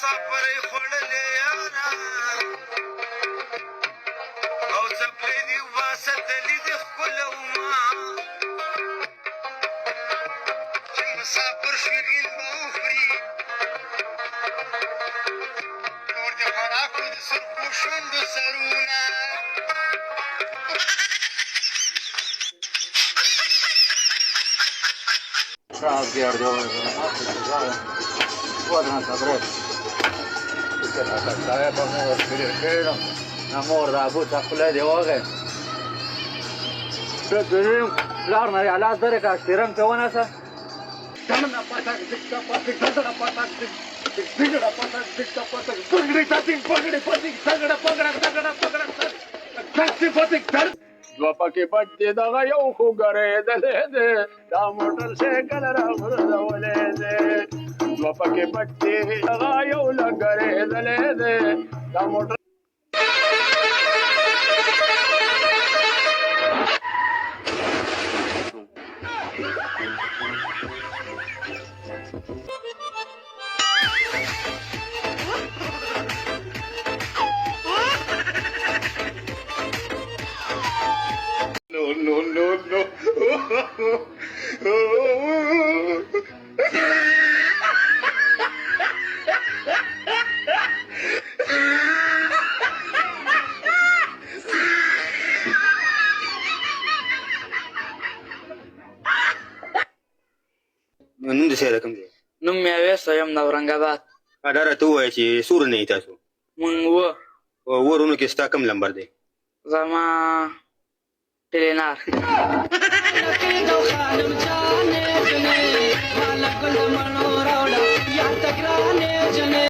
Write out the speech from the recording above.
مسافرۍ خوړلې یاره او څپلۍ دې واسطلي دې ښکلوما چې مسافر شیرین به وخوري نور د خوراکو د سرخو شونډو سرونه Amor, da puta خله دی واغې ته دریم پلار نه علاج لرې که احترام کوونه څه دننه پتک دکته پتک دننه پتک دک دګړه پتک دکته پتک دګړې تاتې پګړې پتک دګړه پګړه دګړه پګړه دکته پتک در دوه پکې پټ دی دغه یو خو ګرېدلی دی دا موټر سایکل راغورځولی دی دوه پکې پټ دی دغه یو لږ ګرېدلی دی دا موټر No. نوم دې څه رقم دی؟ نوم مې اویس یم د اورنګاباد. دا راته ووایه چې څو ورونه یې تاسو؟ مونږ اووه. اووه ورونو کې ستا کوم نمبر دی؟ زما ټلینار.